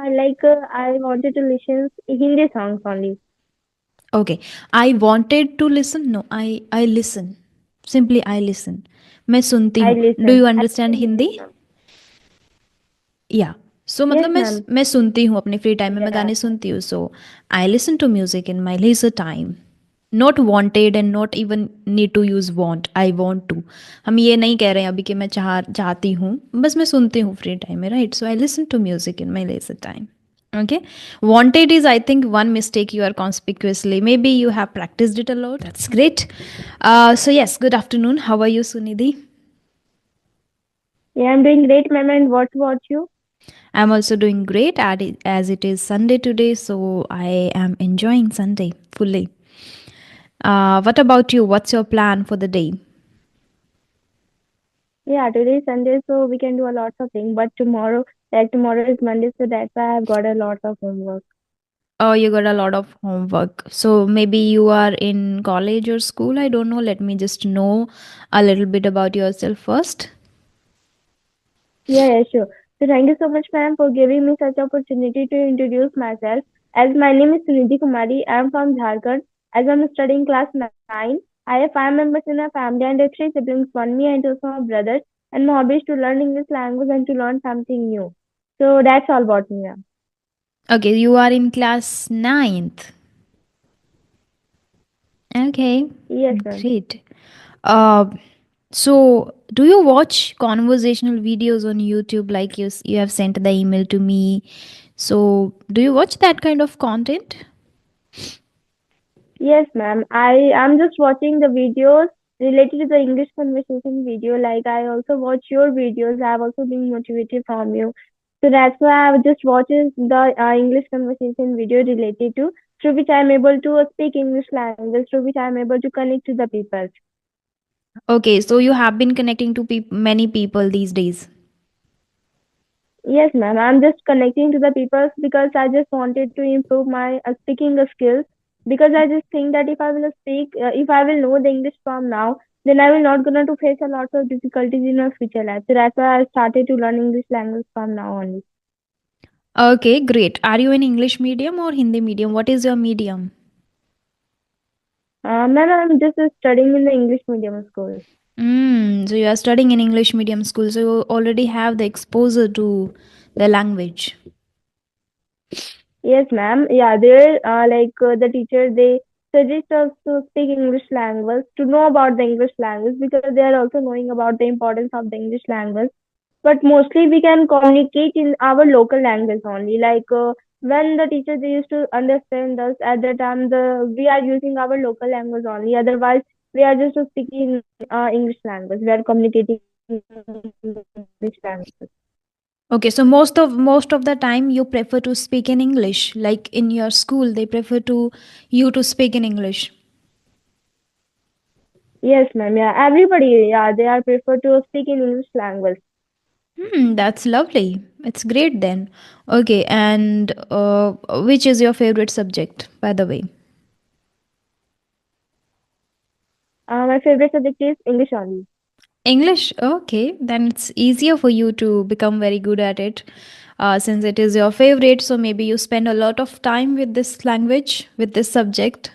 I wanted to listen Hindi songs only. Okay. I wanted to listen. No, I listen. Simply I listen. मैं सुनती I हूँ. Do listen. you I understand listen Hindi? music, ma'am. या सो Yes, मतलब ma'am. मैं सुनती हूँ अपने free time में, मैं Yeah. गाने सुनती हूँ. So I listen to music in my leisure time. Not wanted and not even need to use want, I want to. हम ये नहीं कह रहे हैं अभी कि मैं चाहती हूँ, बस मैं सुनती हूँ फ्री टाइम में, right. So I listen to music in my leisure time. Okay. Wanted is, I think, one mistake you are conspicuously. Maybe you have practiced it a lot. That's great. So, yes, good afternoon. How are you, Sunidhi? Yeah, I'm doing great, ma'am. And what about you? I'm also doing great as it is Sunday today, so I am enjoying Sunday fully. What about you? What's your plan for the day? Yeah, today is Sunday, so we can do a lot of things. But tomorrow is Monday, so that's why I've got a lot of homework. Oh, you got a lot of homework. So maybe you are in college or school. I don't know. Let me just know a little bit about yourself first. Yeah, sure. So thank you so much, ma'am, for giving me such opportunity to introduce myself. As my name is Sunidhi Kumari, I am from Jharkhand. As I'm studying class 9, I have 5 members in my family and 3 siblings, one me and 2 of my brothers. And my hobby is to learn English language and to learn something new. So that's all about me, ma'am. Okay, you are in class ninth. Okay, Yes, ma'am. great. Uh, so, do you watch conversational videos on YouTube like you have sent the email to me? So, do you watch that kind of content? Yes, ma'am. I am just watching the videos related to the English conversation video. Like I also watch your videos. I have also been motivated from you. So that's why I just watches the English conversation video related to through which I am able to speak English language, through which I am able to connect to the people. Okay, so you have been connecting to many people these days. Yes, ma'am. I'm just connecting to the people because I just wanted to improve my speaking skills. Because I just think that if I will know the English from now, then I will not gonna to face a lot of difficulties in my future life. So that's why I started to learn English language from now only. Okay, great. Are you in English medium or Hindi medium? What is your medium? Ma'am, I'm just studying in the English medium school. So you are studying in English medium school, so you already have the exposure to the language. Yes, ma'am. Yeah, the teacher, they suggest us to speak English language, to know about the English language because they are also knowing about the importance of the English language. But mostly we can communicate in our local language only. When the teacher they used to understand us at the time, the we are using our local language only. Otherwise, we are just speaking English language. We are communicating in English language. Okay, so most of the time you prefer to speak in English. Like in your school, they prefer to you to speak in English. Yes, ma'am. Yeah, everybody. Yeah, they are prefer to speak in English language. That's lovely. It's great then. Okay, and which is your favorite subject, by the way? My favorite subject is English only. English. Okay, then it's easier for you to become very good at it, since it is your favorite. So maybe you spend a lot of time with this language, with this subject.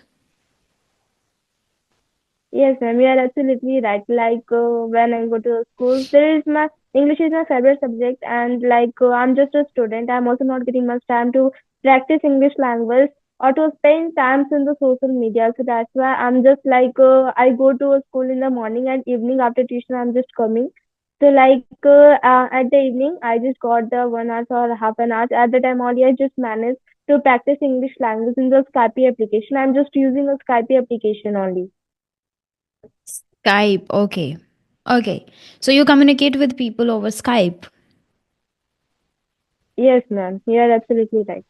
Yes, ma'am, you are absolutely right. When I go to school, there is my English is my favorite subject, and I'm just a student. I'm also not getting much time to practice English language or to spend times in the social media. So that's why I'm just I go to a school in the morning and evening after tuition. I'm just coming. So at the evening, I just got the 1 hour or half an hour. At the time, only I just managed to practice English language in the Skype application. I'm just using a Skype application only. Skype. Okay. Okay. So you communicate with people over Skype. Yes, ma'am. You are absolutely right.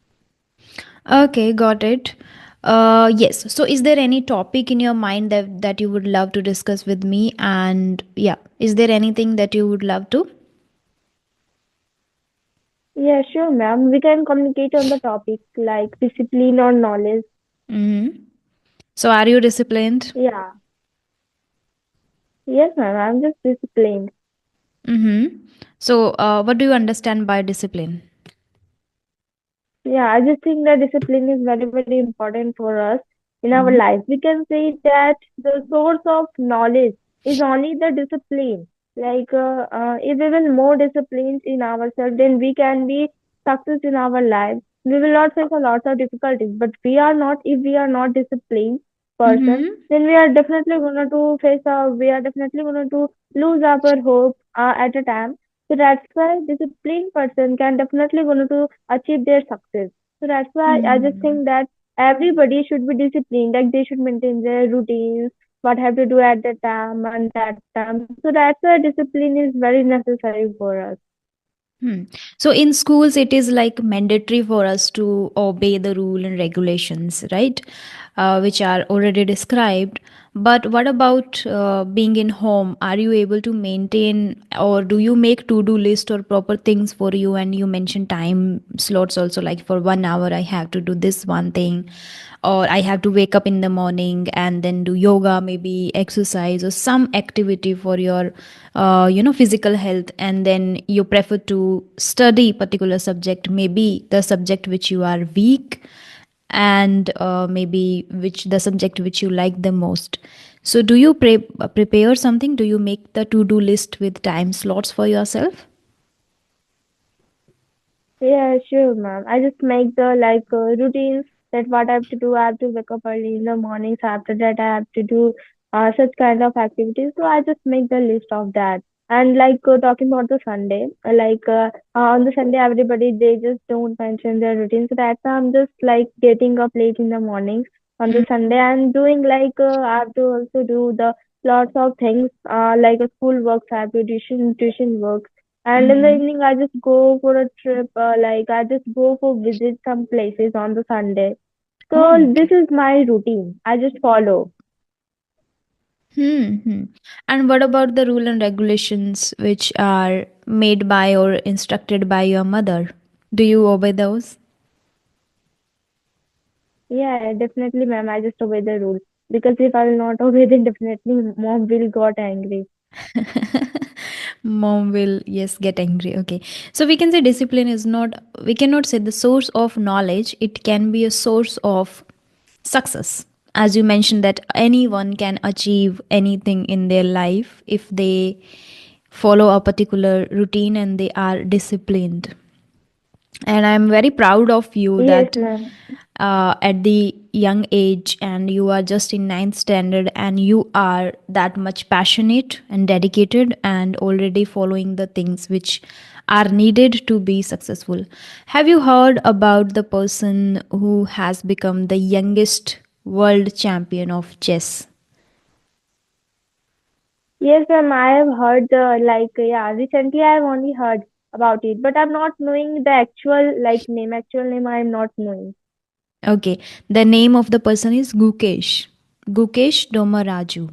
Okay, got it. Yes. So, is there any topic in your mind that you would love to discuss with me? And yeah, is there anything that you would love to? Yeah, sure, ma'am. We can communicate on the topic like discipline or knowledge. Mm-hmm. So, are you disciplined? Yeah. Yes, ma'am. I'm just disciplined. Mm-hmm. So, what do you understand by discipline? Yeah, I just think that discipline is very, very important for us in our Mhm. life. We can say that the source of knowledge is only the discipline. If we will more disciplined in ourselves, then we can be success in our life. We will not face a lot of difficulties. But we are not, if we are not disciplined person, Mhm. then we are definitely going to we are definitely going to lose our hope at a time. So that's why disciplined person can definitely going to achieve their success. So that's why I just Hmm. think that everybody should be disciplined, like they should maintain their routines, what have to do at that time and that time. So that's why discipline is very necessary for us. Hmm. So in schools, it is like mandatory for us to obey the rule and regulations, right? Which are already described. But what about being in home? Are you able to maintain, or do you make to-do list or proper things for you? And you mentioned time slots also, like for 1 hour, I have to do this one thing, or I have to wake up in the morning and then do yoga, maybe exercise or some activity for your physical health, and then you prefer to study particular subject, maybe the subject which you are weak, and maybe which the subject which you like the most. So do you prepare something? Do you make the to do list with time slots for yourself? Yeah, sure, ma'am. I just make the routines that what I have to do. I have to wake up early in the mornings. After that, I have to do such kind of activities. So I just make the list of that. And talking about the Sunday, on the Sunday, everybody they just don't mention their routine. So that's why I'm just like getting up late in the mornings on the Sunday and doing I have to also do the lots of things school works. I have to tuition work, and in the Mm-hmm. evening, I just go for a trip. I just go for visit some places on the Sunday. Oh, So this okay. is my routine. I just follow. Hmm. And what about the rule and regulations which are made by or instructed by your mother? Do you obey those? Yeah, definitely, ma'am. I just obey the rule because if I will not obey, then definitely mom will got angry. Mom will, yes, get angry. Okay. So we can say discipline is not, we cannot say the source of knowledge, it can be a source of success. As you mentioned, that anyone can achieve anything in their life if they follow a particular routine and they are disciplined. And I'm very proud of you Yes, that ma'am. at the young age and you are just in ninth standard and you are that much passionate and dedicated and already following the things which are needed to be successful. Have you heard about the person who has become the youngest world champion of chess? Yes, ma'am. I have heard yeah. Recently, I have only heard about it, but I'm not knowing the actual name. Actual name, I am not knowing. Okay, the name of the person is Gukesh Domaraju.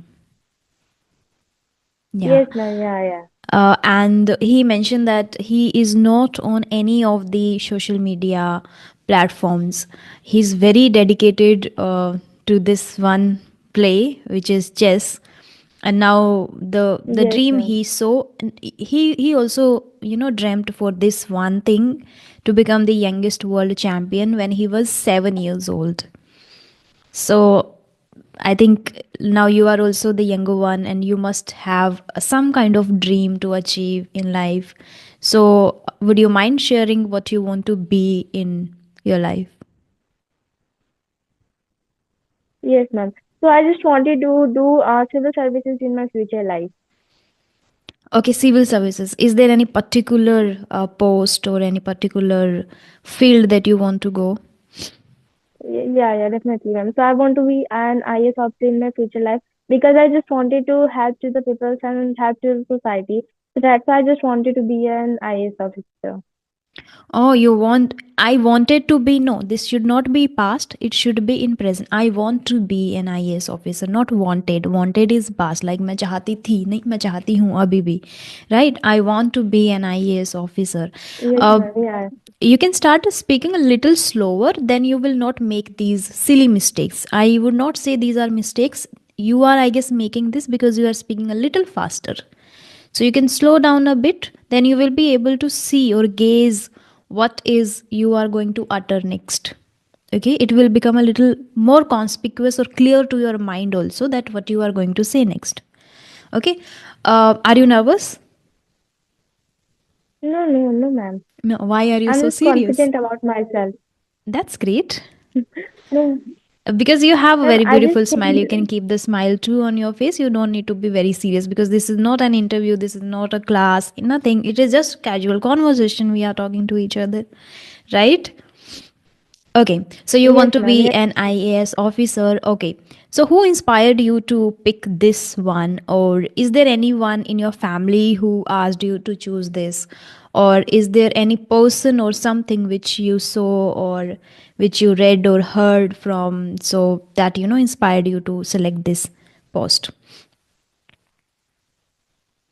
Yeah. Yes, ma'am. Yeah, yeah. And he mentioned that he is not on any of the social media platforms. He's very dedicated to this one play, which is chess. And now the Yes, dream ma'am. he saw, and he also dreamt for this one thing, to become the youngest world champion when he was 7 years old. So I think now you are also the younger one and you must have some kind of dream to achieve in life. So, would you mind sharing what you want to be in your life? Yes, ma'am. So I just wanted to do civil services in my future life. Okay, civil services. Is there any particular post or any particular field that you want to go? Yeah, yeah, definitely, ma'am. So I want to be an IS officer in my future life because I just wanted to help to the people and help to the society. So that's why I just wanted to be an IS officer. Oh, you want, I wanted to be, no, this should not be past, it should be in present. I want to be an IAS officer, not wanted. Wanted is past, like मैं चाहती थी, नहीं मैं चाहती हूँ अभी भी. Right? I want to be an IAS officer. Yes, Uh, ma'am. Yeah. you can start speaking a little slower, then you will not make these silly mistakes. I would not say these are mistakes. You are, I guess, making this because you are speaking a little faster. So you can slow down a bit, then you will be able to see or gaze what is you are going to utter next. Okay, it will become a little more conspicuous or clear to your mind also that what you are going to say next. Okay, are you nervous? No, no, no, ma'am. No, why are you I'm so just serious? confident about myself. That's great. No, Because you have a ma'am, very I just beautiful smile, think, you can keep the smile too on your face. You don't need to be very serious because this is not an interview, this is not a class, nothing. It is just casual conversation. We are talking to each other, right? Okay, so you yes, want to ma'am. be Yes, an IAS officer. Okay, so who inspired you to pick this one, or is there anyone in your family who asked you to choose this, or is there any person or something which you saw or which you read or heard from, so that inspired you to select this post?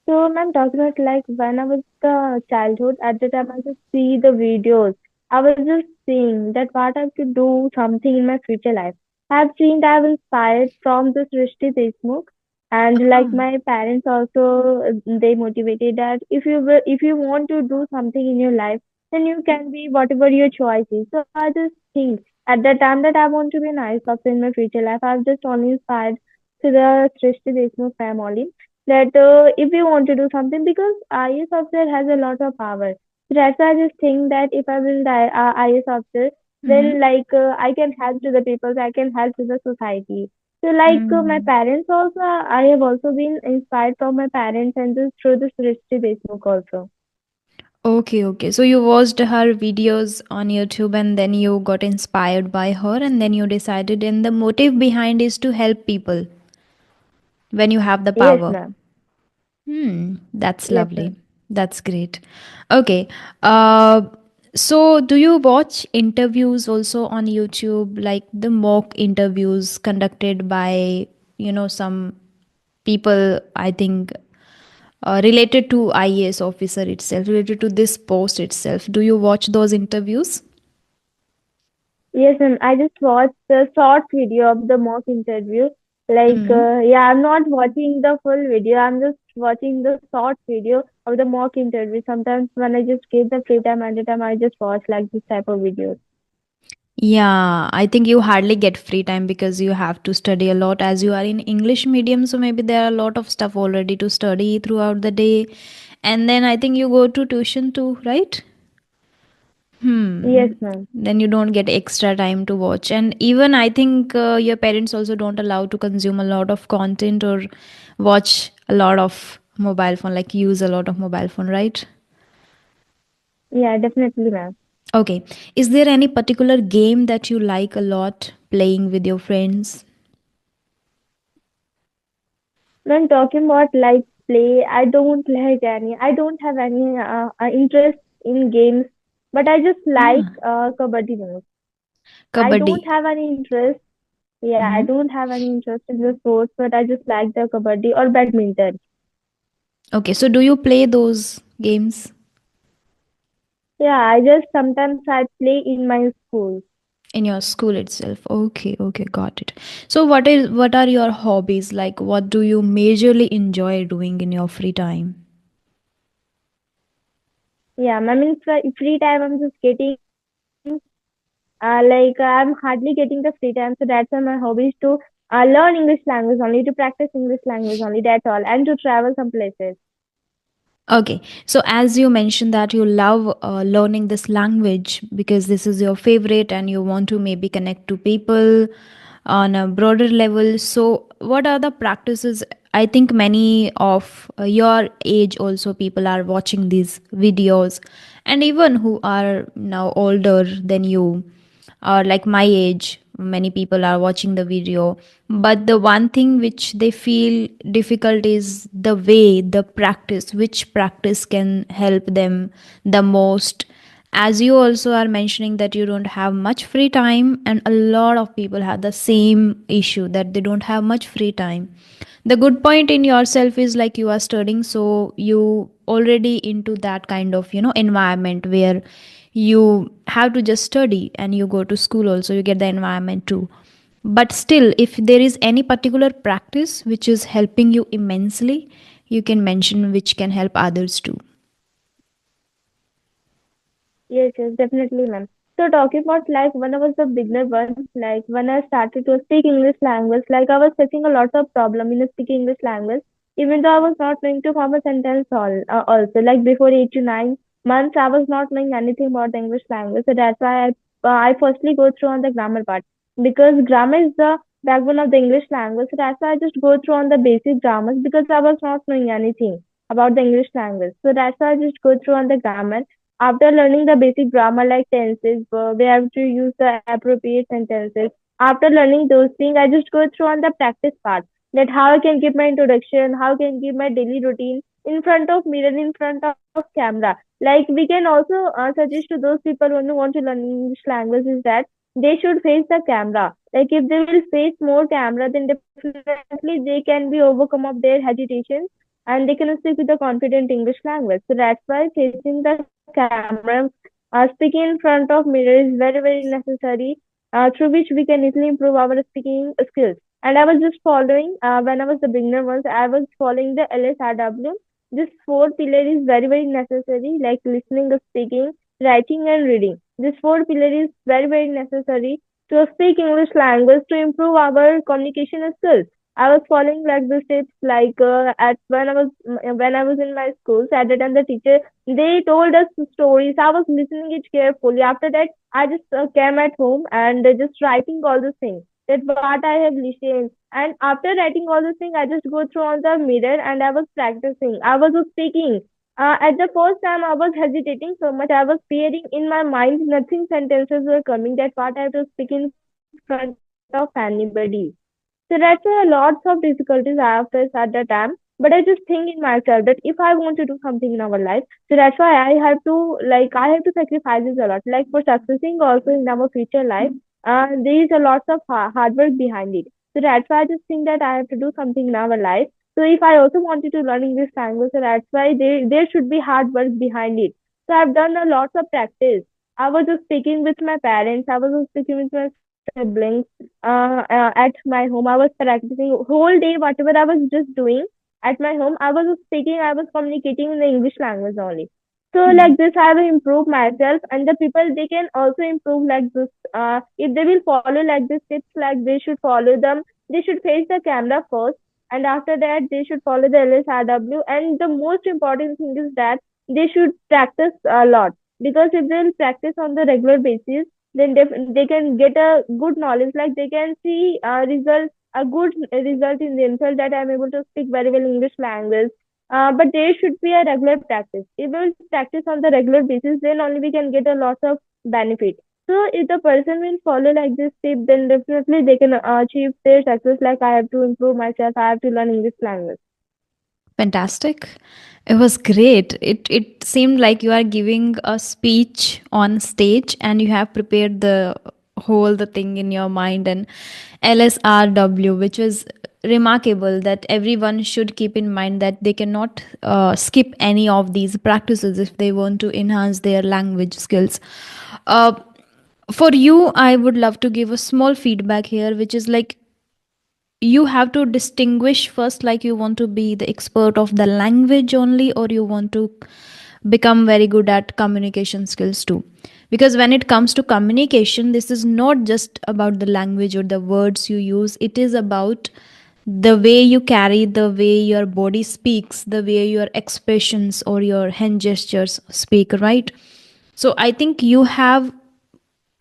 so, ma'am, talking about like when I was the childhood, at the time I just see the videos. I was just seeing that what I have to do something in my future life. I've seen that I've inspired from this Rishti Deshmukh, and like Ah. my parents also, they motivated that if you want to do something in your life, then you can be whatever your choice is. So I just think at the time that I want to be nice officer in my future life. I've just only inspired to the Srishti Deshmukh family that if we want to do something because IAS officer has a lot of power. So that's why I just think that if I will die IAS officer, then like I can help to the people, I can help to the society. So like my Mm. parents also, I have also been inspired from my parents and just through the Srishti Deshmukh also. Okay, okay. So you watched her videos on YouTube and then you got inspired by her and then you decided, and the motive behind is to help people when you have the Yes, power. ma'am. That's Yes, ma'am. lovely. That's great. Okay. Uh, so do you watch interviews also on YouTube, like the mock interviews conducted by, some people, I think, related to IAS officer itself, related to this post itself? Do you watch those interviews? Yes, and I just watched the short video of the mock interview. Like, Mm. yeah, I'm not watching the full video. I'm just watching the short video of the mock interview. Sometimes when I just give the free time at the time, I just watch like this type of videos. Yeah, I think you hardly get free time because you have to study a lot as you are in English medium. So maybe there are a lot of stuff already to study throughout the day. And then I think you go to tuition too, right? Yes, ma'am. Then you don't get extra time to watch. And even I think your parents also don't allow to consume a lot of content or watch a lot of mobile phone, like use a lot of mobile phone, right? Yeah, definitely, ma'am. Okay. Is there any particular game that you like a lot playing with your friends? When talking about like play, I don't like any. I don't have any interest in games, but I just like Ah, kabaddi most. I kabaddi. don't have any interest. Yeah, I Hmm. don't have any interest in the sports, but I just like the kabaddi or badminton. Okay, so do you play those games Yeah, I just sometimes I play in my school. in your school itself? Okay, okay, got it. So what are your hobbies? Like what do you majorly enjoy doing in your free time? Yeah, I mean free time I'm just getting like I'm hardly getting the free time, so that's why my hobby is to learn English language only, to practice English language only. That's all, and to travel some places. Okay, so as you mentioned that you love learning this language because this is your favorite and you want to maybe connect to people on a broader level. So, what are the practices? I think many of your age also people are watching these videos, and even who are now older than you or like my age, many people are watching the video, but the one thing which they feel difficult is the way, the practice, which practice can help them the most. As you also are mentioning that you don't have much free time, and a lot of people have the same issue that they don't have much free time. The good point in yourself is like you are studying, so you already into that kind of environment where you have to just study, and you go to school also, you get the environment too. But still, if there is any particular practice which is helping you immensely, you can mention which can help others too. Yes, yes, definitely, ma'am. So talking about like when I was the beginner one, like when I started to speak English language, like I was facing a lot of problem in speaking English language, even though I was not knowing to form a sentence also. Like before 8 to 9 months, I was not knowing anything about the English language. So that's why I firstly go through on the grammar part because grammar is the backbone of the English language. So that's why I just go through on the basic grammars because I was not knowing anything about the English language. So that's why I just go through on the grammar. After learning the basic grammar like tenses, we have to use the appropriate sentences. After learning those things, I just go through on the practice part that how I can give my introduction, how I can give my daily routine in front of mirror, in front of camera. Like we can also suggest to those people who want to learn English language is that they should face the camera. Like if they will face more camera, then definitely they can be overcome of their hesitations and they can speak with the confident English language. So that's why facing the camera, speaking in front of mirror is very, very necessary, through which we can easily improve our speaking skills. And I was just following, when I was the beginner ones, I was following the LSRW. This four pillar is very, very necessary, like listening, speaking, writing, and reading. This four pillar is very, very necessary to speak English language to improve our communication skills. I was following like the steps like at when I was in my school. So at the time the teacher they told us stories. I was listening it carefully. After that, I just came at home and just writing all the things that what I have listened. And after writing all the things, I just go through on the mirror and I was practicing. I was speaking. At the first time, I was hesitating so much. I was fearing in my mind. Nothing sentences were coming. That what I have to speak in front of anybody. So that's lots of difficulties I have faced at the time. But I just think in myself that if I want to do something in our life, so that's why I have to sacrifice a lot. Like for succeeding also in our future life, there is a lot of hard work behind it. So that's why I just think that I have to do something in our life. So if I also wanted to learn English language, so that's why there should be hard work behind it. So I've done a lot of practice. I was just speaking with my parents. I was just speaking with my siblings at my home. I was practicing whole day, whatever I was just doing at my home. I was speaking, I was communicating in the English language only. So like this, I will improve myself, and the people they can also improve like this. If they will follow like this tips, like they should follow them. They should face the camera first, and after that, they should follow the LSRW. And the most important thing is that they should practice a lot because if they will practice on the regular basis, then they can get a good knowledge. Like they can see a good result in themselves that I'm able to speak very well English language. But there should be a regular practice. If we will practice on the regular basis, then only we can get a lot of benefit. So if the person will follow like this tip, then definitely they can achieve their success. Like I have to improve myself, I have to learn English language. Fantastic. It was great. It seemed like you are giving a speech on stage and you have prepared the whole the thing in your mind, and LSRW, which was remarkable that everyone should keep in mind that they cannot skip any of these practices if they want to enhance their language skills. Uh, for you, I would love to give a small feedback here, which is like you have to distinguish first, like you want to be the expert of the language only, or you want to become very good at communication skills too. Because when it comes to communication, this is not just about the language or the words you use, it is about the way you carry, the way your body speaks, the way your expressions or your hand gestures speak, right? So I think you have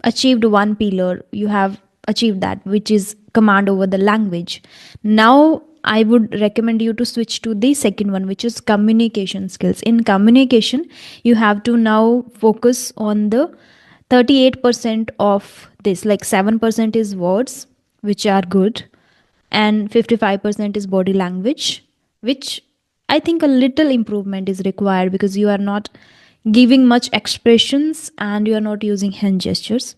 achieved one pillar, you have achieved that, which is command over the language. Now I would recommend you to switch to the second one, which is communication skills. In communication, you have to now focus on the 38% of this, like 7% is words, which are good, and 55% is body language, which I think a little improvement is required because you are not giving much expressions and you are not using hand gestures.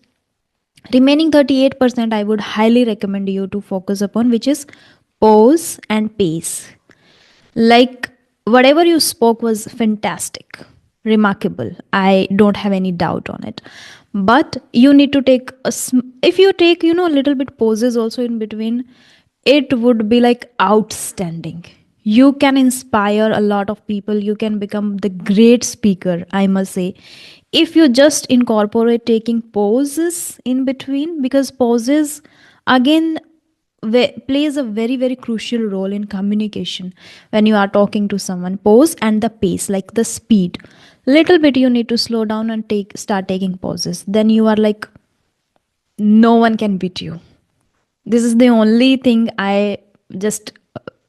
Remaining 38%, I would highly recommend you to focus upon, which is pose and pace. Like, whatever you spoke was fantastic, remarkable. I don't have any doubt on it. But you need to take if you take, a little bit poses also in between, it would be like outstanding. You can inspire a lot of people. You can become the great speaker, I must say, if you just incorporate taking pauses in between, because pauses again plays a very very crucial role in communication. When you are talking to someone, pause and the pace, like the speed, little bit you need to slow down and take start taking pauses, then you are like, no one can beat you. This is the only thing I just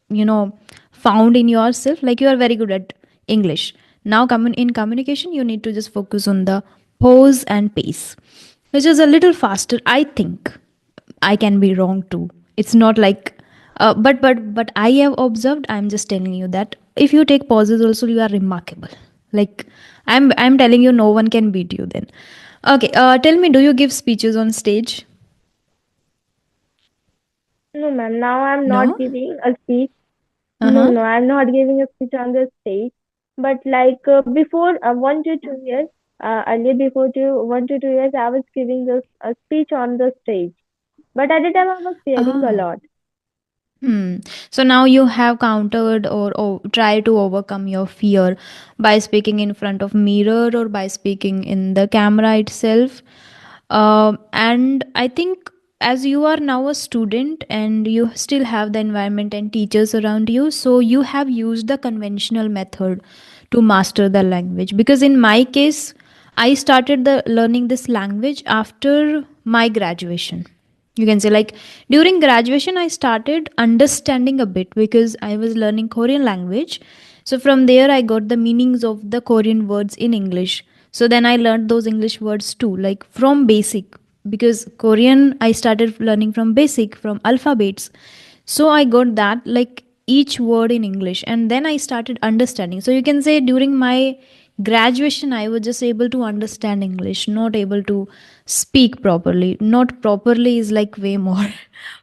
you know found in yourself. Like, you are very good at English. Now in communication you need to just focus on the pause and pace, which is a little faster, I think. I can be wrong too. It's not like but I have observed, I'm just telling you that if you take pauses also, you are remarkable. Like, I'm telling you, no one can beat you then. Okay, tell me, do you give speeches on stage? No, ma'am. Now I'm not No. giving a speech. No, Uh-huh. no, I'm not giving a speech on the stage. But like before 1 to 2 years, earlier before 1 to 2 years, I was giving this a speech on the stage. But at the time, I was fearing a Ah. lot. Hmm. So now you have countered or try to overcome your fear by speaking in front of mirror or by speaking in the camera itself. And I think, as you are now a student and you still have the environment and teachers around you, so you have used the conventional method to master the language. Because in my case, I started the learning this language after my graduation. You can say, like, during graduation I started understanding a bit because I was learning Korean language. So from there I got the meanings of the Korean words in English. So then I learned those English words too, like from basic, because Korean I started learning from basic, from alphabets. So I got that, like, each word in English, and then I started understanding. So you can say during my graduation I was just able to understand English, not able to speak properly. Not properly is like way more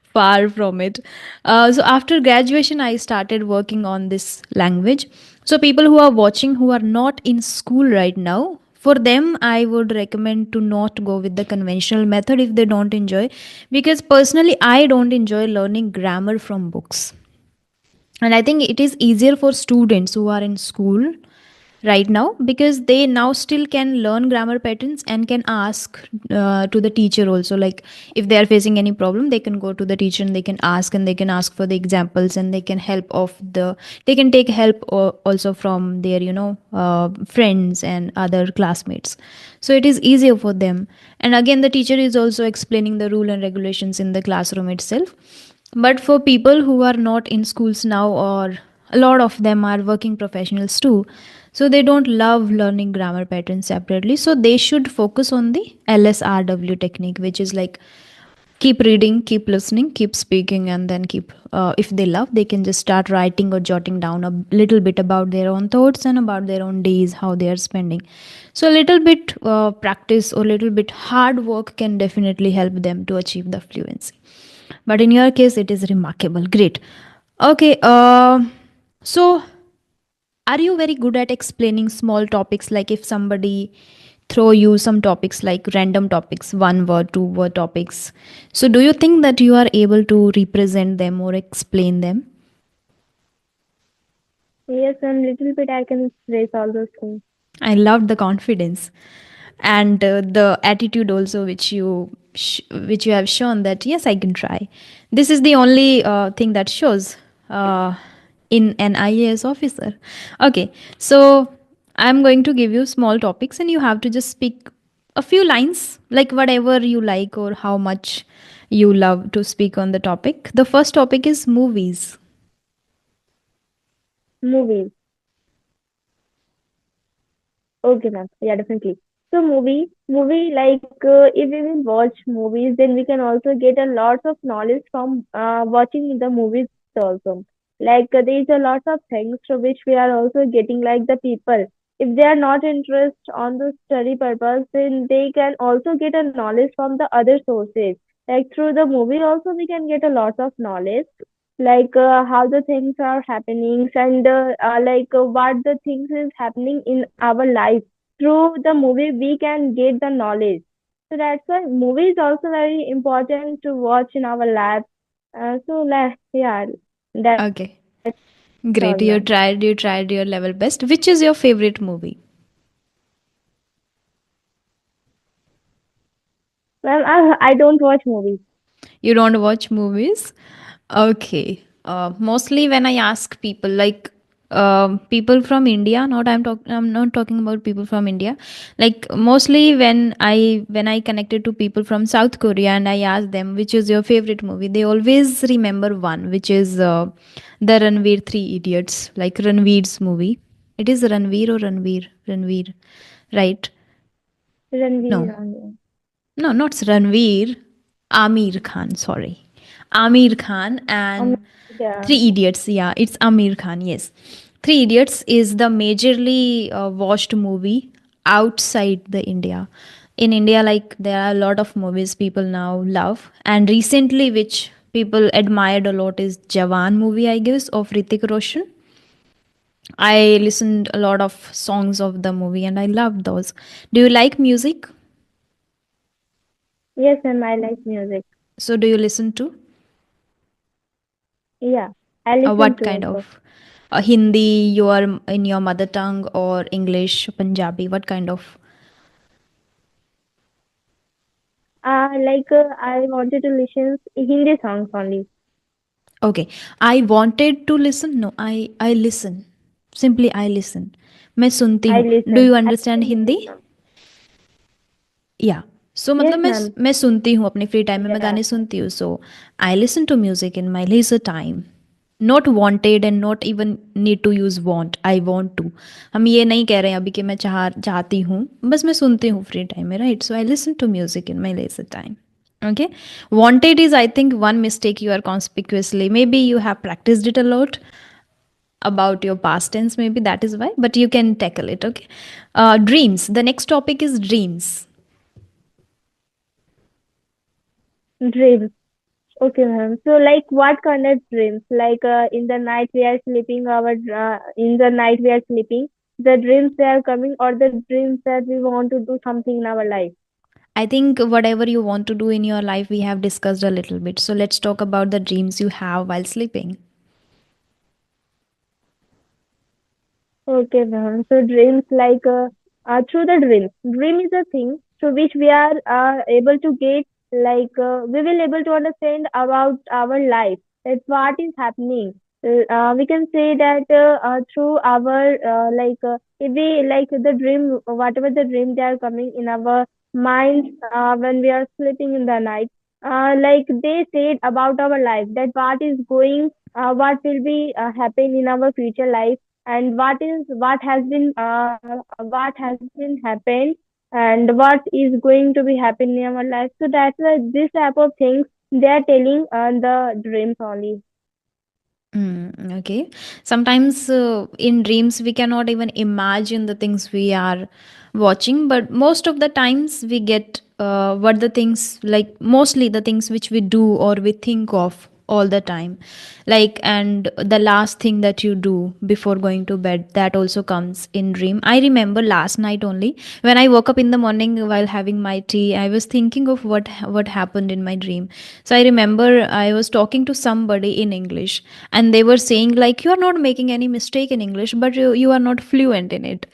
far from it. So after graduation I started working on this language. So people who are watching, who are not in school right now, for them I would recommend to not go with the conventional method if they don't enjoy. Because personally I don't enjoy learning grammar from books, and I think it is easier for students who are in school right now, because they now still can learn grammar patterns and can ask to the teacher also. Like, if they are facing any problem, they can go to the teacher and they can ask, and they can ask for the examples, and they can help of the they can take help also from their friends and other classmates. So it is easier for them. And again, the teacher is also explaining the rule and regulations in the classroom itself. But for people who are not in schools now, or a lot of them are working professionals too, so they don't love learning grammar patterns separately. So they should focus on the LSRW technique, which is like, keep reading, keep listening, keep speaking, and then keep, if they love, they can just start writing or jotting down a little bit about their own thoughts and about their own days, how they are spending. So a little bit practice or little bit hard work can definitely help them to achieve the fluency. But in your case, it is remarkable. Great. Okay. So are you very good at explaining small topics? Like, if somebody throw you some topics, like random topics, one word, two word topics, so do you think that you are able to represent them or explain them? Yes, and little bit I can express all those things. I loved the confidence and the attitude also, which you have shown, that yes, I can try. This is the only thing that shows uh, in an IAS officer. Okay, so I'm going to give you small topics, and you have to just speak a few lines, like whatever you like or how much you love to speak on the topic. The first topic is movies. Movies. Okay, ma'am. Yeah, definitely. So movie like if we will watch movies, then we can also get a lot of knowledge from watching the movies also. Like there is a lot of things through which we are also getting, like the people. If they are not interested on the study purpose, then they can also get a knowledge from the other sources. Like through the movie also we can get a lot of knowledge, like how the things are happening, and like what the things is happening in our life. Through the movie we can get the knowledge. So that's why movie is also very important to watch in our life. Yeah, that's Okay, all, great. ma'am. You tried your level best. Which is your favorite movie? Ma'am, I don't watch movies. You don't watch movies? Okay. Mostly when I ask people, like people from India, I'm not talking about people from India. Like mostly when I connected to people from South Korea and I asked them which is your favorite movie, they always remember one, which is the Ranveer Three Idiots, like Ranveer's movie. It is Ranveer or Ranveer? Ranveer, right? Ranveer No. only. No, not Ranveer. Amir Khan, sorry. Amir Khan Um, and yeah. Three Idiots. Yeah, it's Amir Khan, yes. Three Idiots is the majorly watched movie outside the India. In India, like there are a lot of movies people now love. And recently, which people admired a lot is Jawan movie, I guess, of Ritik Roshan. I listened a lot of songs of the movie and I loved those. Do you like music? Yes, ma'am, I like music. So do you listen to? Yeah, I listen What to kind it. of Hindi, your in your mother tongue, or English, Punjabi? What kind of? I wanted to listen Hindi songs only. Okay, I wanted to listen. No, I listen. Simply I listen. मैं सुनती I हूँ. Do listen. you I understand listen Hindi? Hindi songs. या सो मतलब Yes, मैं ma'am. मैं सुनती हूँ अपने फ्री टाइम में मैं Yeah. गाने सुनती हूँ so I listen to music in my leisure time not wanted and not even need to use want I want to हम ये नहीं कह रहे हैं अभी कि मैं चाहती हूँ बस मैं सुनती हूँ फ्री टाइम में right so I listen to music in my leisure time okay wanted is I think one mistake you are conspicuously maybe you have practiced it a lot about your past tense maybe that is why but you can tackle it okay dreams the next topic is dreams. Dreams. Okay, ma'am. So, like, what kind of dreams? In the night we are sleeping, in the night we are sleeping, the dreams they are coming, or the dreams that we want to do something in our life. I think whatever you want to do in your life, we have discussed a little bit. So let's talk about the dreams you have while sleeping. Okay, ma'am. So dreams through the dreams. Dream is a thing through which we are able to get we will able to understand about our life that what is happening. We can say that through our if we like the dream whatever the dream they are coming in our minds when we are sleeping in the night. Like they said about our life that what is going what will be happen in our future life and what has been happened and what is going to be happening in our life. So that's why this type of things they are telling the dreams only. Okay. Sometimes in dreams, we cannot even imagine the things we are watching, but most of the times we get what the things like mostly the things which we do or we think of all the time. Like, and the last thing that you do before going to bed that also comes in dream. I remember last night only when I woke up in the morning while having my tea, I was thinking of what happened in my dream. So I remember I was talking to somebody in English and they were saying like you are not making any mistake in English but you are not fluent in it.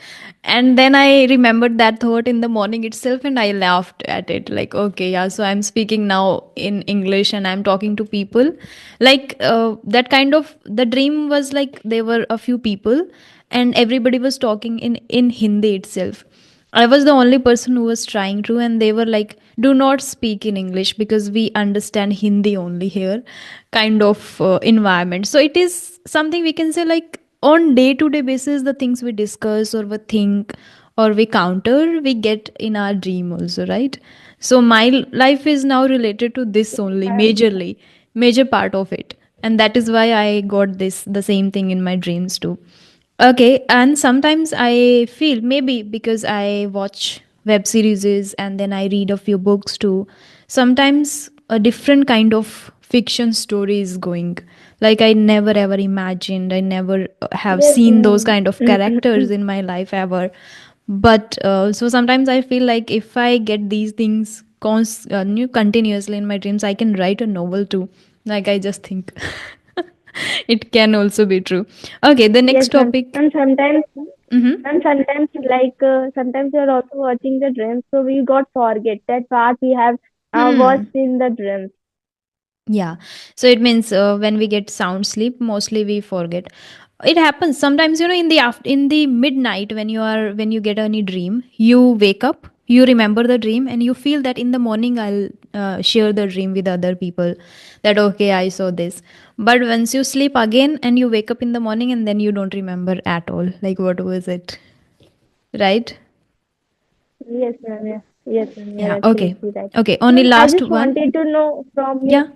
And then I remembered that thought in the morning itself and I laughed at it like okay yeah so I'm speaking now in English and I'm talking to people like that kind of the dream was like there were a few people and everybody was talking in Hindi itself. I was the only person who was trying to, and they were like, do not speak in English because we understand Hindi only here, kind of environment. So it is something we can say like on day to day basis, the things we discuss or we think or we counter, we get in our dream also, right? So my life is now related to this only, majorly, major part of it. And that is why I got this, the same thing in my dreams too. Okay, and sometimes I feel maybe because I watch web series and then I read a few books too. Sometimes a different kind of fiction story is going. Like I never ever imagined, I never have Yes, seen those ma'am. kind of characters in my life ever. But so sometimes I feel like if I get these things continuously in my dreams, I can write a novel too. Like I just think it can also be true. Okay, the Yes, next ma'am. topic. And sometimes Mm-hmm. and sometimes sometimes we are also watching the dreams, so we got forget that what we have Watched Hmm. in the dreams. Yeah. So it means when we get sound sleep, mostly we forget. It happens sometimes, in the in the midnight when you get any dream, you wake up, you remember the dream, and you feel that in the morning I'll share the dream with other people. That okay, I saw this. But once you sleep again and you wake up in the morning and then you don't remember at all. Like what was it? Right? Yes, ma'am. Yeah. Yes, ma'am. You're Yeah. Okay. absolutely right. Okay. Only Ma'am, I last just one. wanted to know from you. Yeah.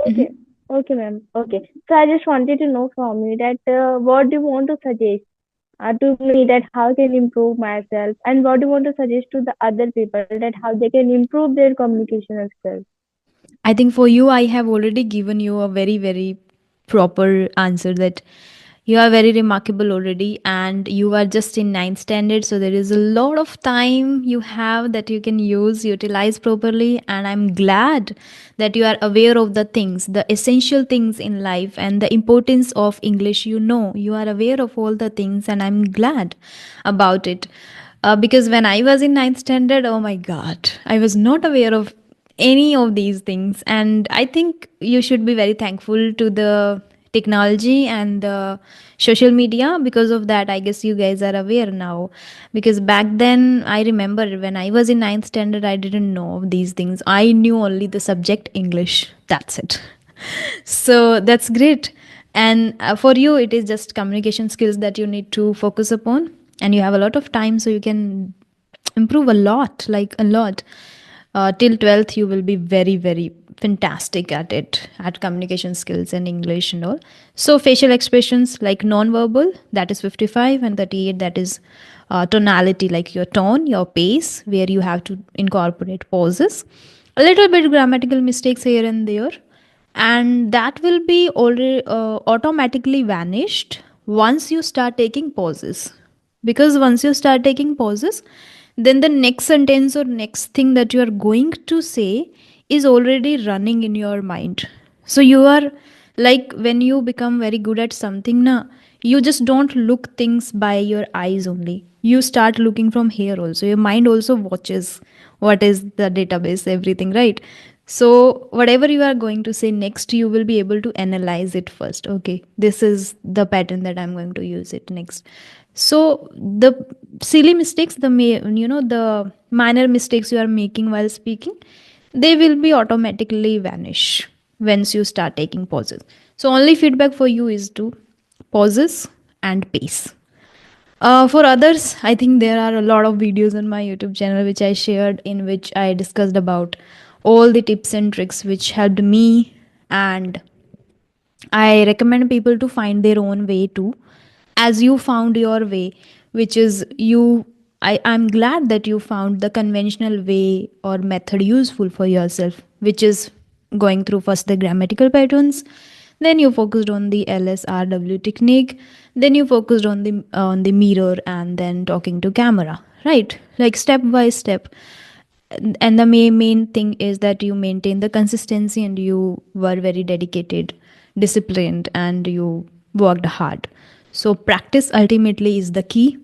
Okay. Okay, ma'am. Okay. So I just wanted to know from you that what do you want to suggest to me that how can improve myself, and what do you want to suggest to the other people that how they can improve their communication skills. I think for you, I have already given you a very, very proper answer that you are very remarkable already and you are just in ninth standard. So there is a lot of time you have that you can utilize properly. And I'm glad that you are aware of the things, the essential things in life and the importance of English. You are aware of all the things, and I'm glad about it. Because when I was in ninth standard, oh my God, I was not aware of any of these things. And I think you should be very thankful to the technology and the social media. Because of that, I guess you guys are aware now. Because back then, I remember when I was in ninth standard, I didn't know of these things. I knew only the subject English. That's it. So that's great. And for you, it is just communication skills that you need to focus upon. And you have a lot of time, so you can improve a lot, like a lot. Till 12th, you will be very, very fantastic at it, at communication skills and English and all. So, facial expressions like non-verbal, that is 55, and 38, that is tonality, like your tone, your pace, where you have to incorporate pauses. A little bit grammatical mistakes here and there, and that will be already automatically vanished once you start taking pauses. Because once you start taking pauses, then the next sentence or next thing that you are going to say is already running in your mind. So you are, like, when you become very good at something na, you just don't look things by your eyes only, you start looking from here also, your mind also watches what is the database, everything, right? So whatever you are going to say next, you will be able to analyze it first. Okay, this is the pattern that I'm going to use it next. So the silly mistakes, the minor mistakes you are making while speaking, they will be automatically vanish once you start taking pauses. So only feedback for you is to pauses and pace. For others, I think there are a lot of videos on my YouTube channel which I shared, in which I discussed about all the tips and tricks which helped me, and I recommend people to find their own way too, as you found your way, which is you. I'm glad that you found the conventional way or method useful for yourself, which is going through first the grammatical patterns, then you focused on the LSRW technique, then you focused on the mirror, and then talking to camera, right? Like step by step. And the main thing is that you maintain the consistency and you were very dedicated, disciplined, and you worked hard. So practice ultimately is the key.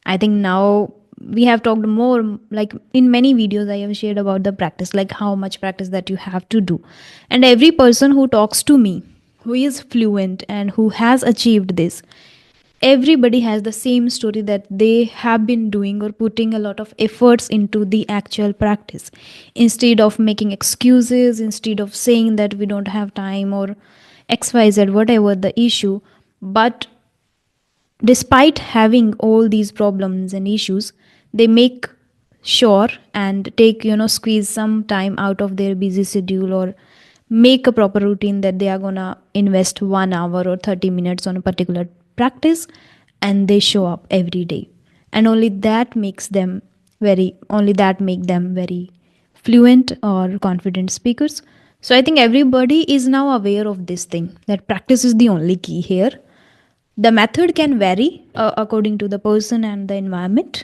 I think now we have talked more, like in many videos I have shared about the practice, like how much practice that you have to do. And every person who talks to me, who is fluent and who has achieved this, everybody has the same story, that they have been doing or putting a lot of efforts into the actual practice, instead of making excuses, instead of saying that we don't have time or xyz, whatever the issue. But despite having all these problems and issues, they make sure and take, squeeze some time out of their busy schedule, or make a proper routine that they are gonna invest 1 hour or 30 minutes on a particular practice, and they show up every day. And only that make them very fluent or confident speakers. So I think everybody is now aware of this thing, that practice is the only key here. The method can vary according to the person and the environment,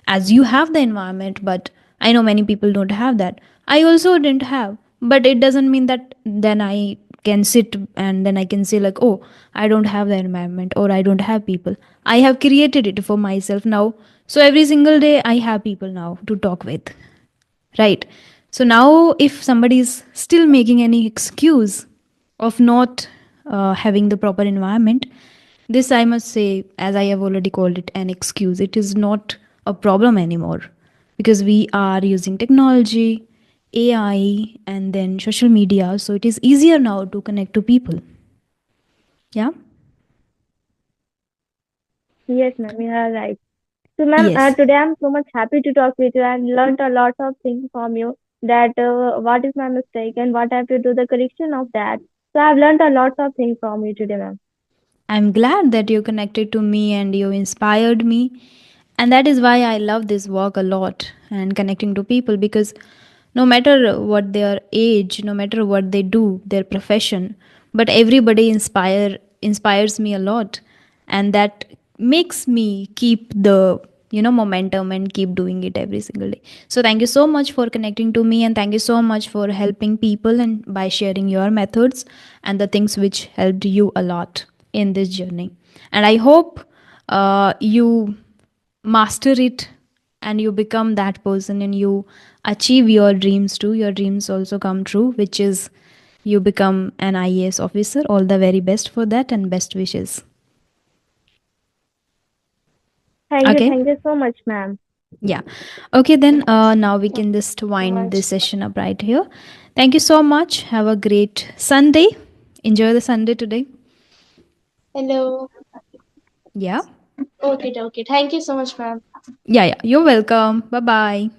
as you have the environment, but I know many people don't have that. I also didn't have, but it doesn't mean that then I can sit and then I can say, like, oh, I don't have the environment or I don't have people. I have created it for myself now. So every single day I have people now to talk with, right? So now, if somebody is still making any excuse of not having the proper environment, this I must say, as I have already called it an excuse, it is not a problem anymore because we are using technology, AI, and then social media. So it is easier now to connect to people. Yeah. Yes, ma'am, you are right. So, ma'am, Yes. today I'm so much happy to talk with you and learned a lot of things from you that what is my mistake and what I have to do the correction of that. So, I've learned a lot of things from you today, ma'am. I'm glad that you connected to me and you inspired me. And that is why I love this work a lot and connecting to people because no matter what their age, no matter what they do, their profession, but everybody inspires me a lot, and that makes me keep the momentum and keep doing it every single day. So thank you so much for connecting to me, and thank you so much for helping people and by sharing your methods and the things which helped you a lot in this journey. And I hope you master it and you become that person and you achieve your dreams too. Your dreams also come true, which is you become an IAS officer. All the very best for that and best wishes. Okay. Thank you so much, ma'am. Yeah. Okay, then now we Thank can just you so wind much. this session up right here. Thank you so much. Have a great Sunday. Enjoy the Sunday today. Hello. Yeah. Okay, okay. Thank you so much, ma'am. Yeah, yeah. You're welcome. Bye bye.